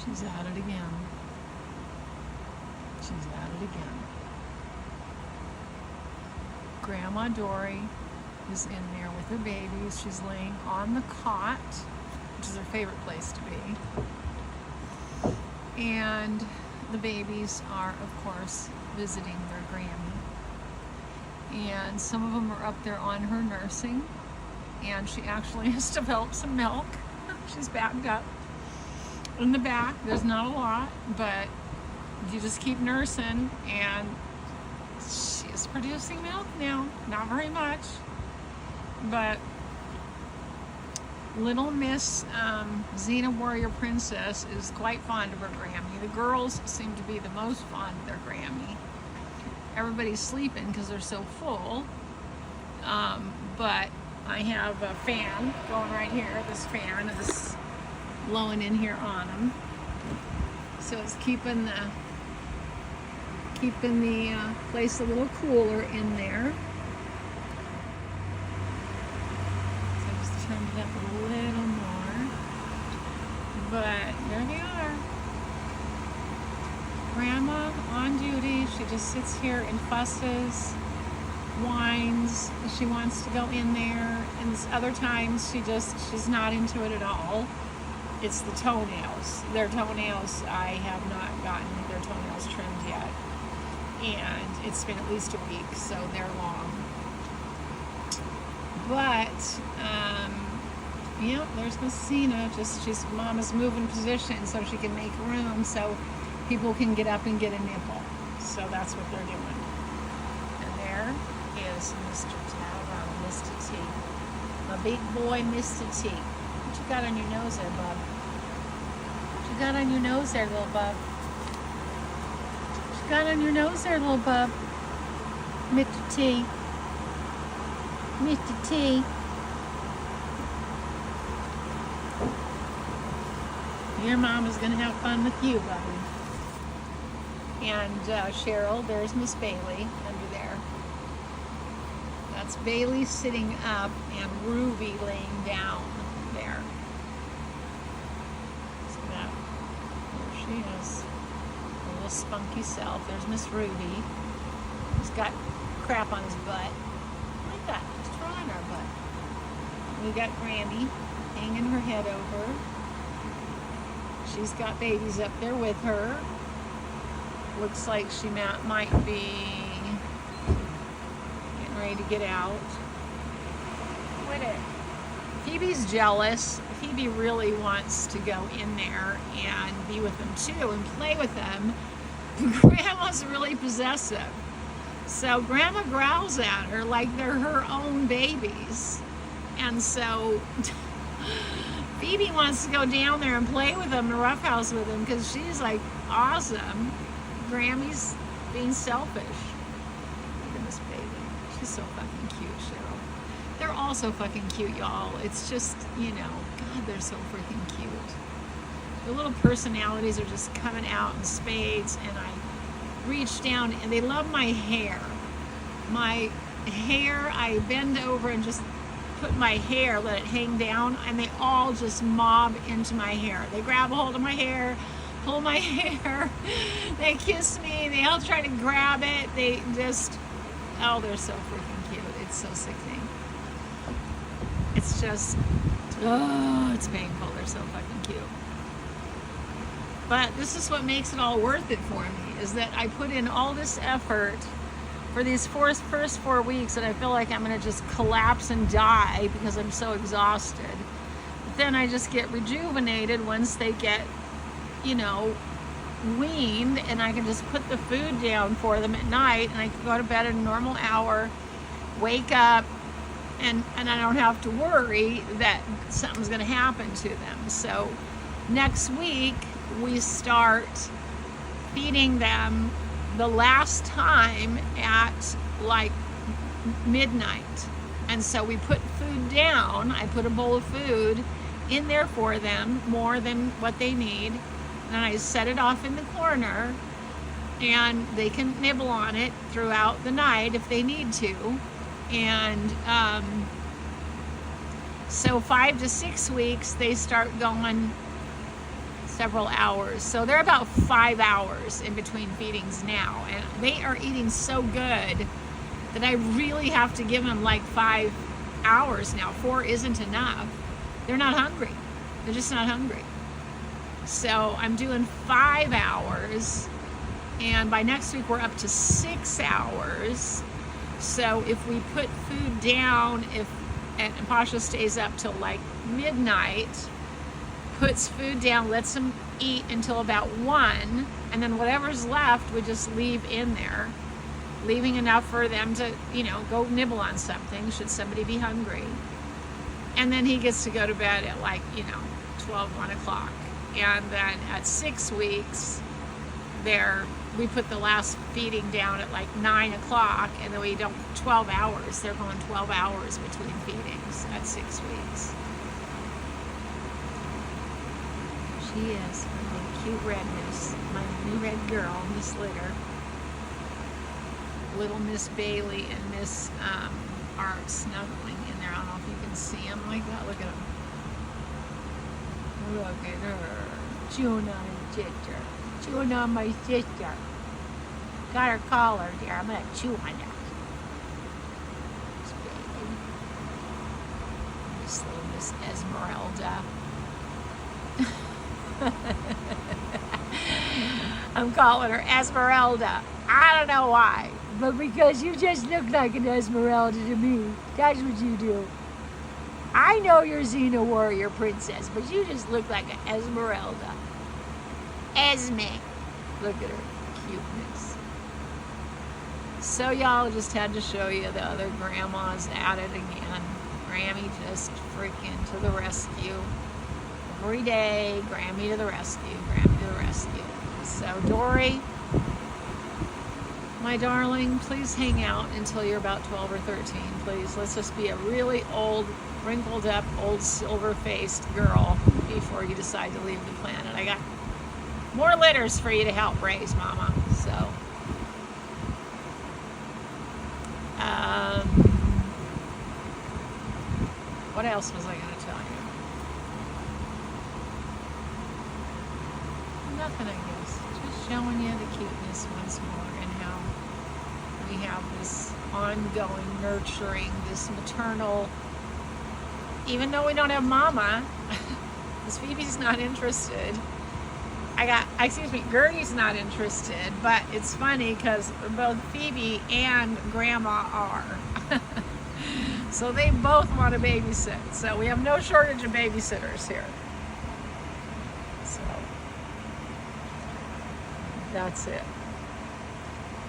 She's at it again. She's at it again. Grandma Dory is in there with her babies. She's laying on the cot, which is her favorite place to be. And the babies are, of course, visiting their Grammy. And some of them are up there on her nursing. And she actually has developed some milk. She's backed up in the back. There's not a lot, but you just keep nursing, and she is producing milk now. Not very much, but little Miss Xena Warrior Princess is quite fond of her Grammy. The girls seem to be the most fond of their Grammy. Everybody's sleeping because they're so full, but I have a fan going right here. This fan is blowing in here on them, so it's keeping the place a little cooler in there. So I just turned it up a little more, but there they are. Grandma on duty. She just sits here and fusses, whines. She wants to go in there, and other times she's not into it at all. It's the toenails. Their toenails, I have not gotten their toenails trimmed yet, and it's been at least a week, so they're long. But yeah, there's Miss Xena. Mama's moving position so she can make room so people can get up and get a nipple. So that's what they're doing. And there is Mr. Tyrone, Mr. T. My big boy, Mr. T. What you got on your nose there, bub? What you got on your nose there, little bub? What you got on your nose there, little bub? Mr. T. Mr. T. Your mama's gonna have fun with you, buddy. And Cheryl, there's Miss Bailey under there. That's Bailey sitting up and Ruby laying down there. See that? There she is. A little spunky self. There's Miss Ruby. He's got crap on his butt. Like that. He's drawing our butt. We got Grammy hanging her head over. She's got babies up there with her. Looks like she might be getting ready to get out. Quit it. Phoebe's jealous. Phoebe really wants to go in there and be with them too and play with them. Grandma's really possessive. So Grandma growls at her like they're her own babies. And so Phoebe wants to go down there and play with them in the roughhouse with them because she's like awesome. Grammy's being selfish. Look at this baby. She's so fucking cute, Cheryl. They're all so fucking cute, y'all. It's just, God, they're so freaking cute. The little personalities are just coming out in spades, and I reach down, and they love my hair. My hair, I bend over and just put my hair, let it hang down, and they all just mob into my hair. They grab a hold of my hair, pull my hair, they kiss me, they all try to grab it. They just, they're so freaking cute. It's so sickening. It's just, it's painful. They're so fucking cute. But this is what makes it all worth it for me, is that I put in all this effort for these first 4 weeks, and I feel like I'm going to just collapse and die because I'm so exhausted. But then I just get rejuvenated once they get, weaned, and I can just put the food down for them at night, and I can go to bed at a normal hour, wake up, and I don't have to worry that something's going to happen to them. So next week we start feeding them the last time at like midnight. And so we put food down. I put a bowl of food in there for them, more than what they need. And I set it off in the corner, and they can nibble on it throughout the night if they need to. And so 5 to 6 weeks, they start several hours. So they're about 5 hours in between feedings now. And they are eating so good that I really have to give them like 5 hours now. 4 isn't enough. They're not hungry. They're just not hungry. So I'm doing 5 hours. And by next week, we're up to 6 hours. So if we put food down, and Pasha stays up till like midnight, puts food down, lets them eat until about 1, and then whatever's left, we just leave in there, leaving enough for them to, go nibble on something, should somebody be hungry. And then he gets to go to bed at like, 12, 1 o'clock. And then at 6 weeks, we put the last feeding down at like 9 o'clock, and then we don't, 12 hours. They're going 12 hours between feedings at 6 weeks. She is my cute redness, my new red girl, Miss Litter. Little Miss Bailey and Miss are snuggling in there. I don't know if you can see them like that. Look at them. Look at her. Chewing on her sister. Chewing on my sister. Got her collar there. I'm going to chew on that. Miss Bailey. This little Miss Esmeralda. I'm calling her Esmeralda. I don't know why, but because you just look like an Esmeralda to me. That's what you do. I know you're Xena Warrior Princess, but you just look like an Esmeralda. Esme. Look at her cuteness. So y'all, just had to show you the other grandmas at it again. Grammy just freaking to the rescue. Every day, Grammy to the rescue, Grammy to the rescue. So Dory, my darling, please hang out until you're about 12 or 13, please. Let's just be a really old, wrinkled up, old silver-faced girl before you decide to leave the planet. I got more litters for you to help raise, Mama. So, what else was I going to tell you? Nothing, I guess. Just showing you the cuteness once more and how we have this ongoing nurturing, this maternal, even though we don't have Mama, because Phoebe's not interested. Gertie's not interested, but it's funny because both Phoebe and Grandma are. So they both want to babysit. So we have no shortage of babysitters here. So that's it.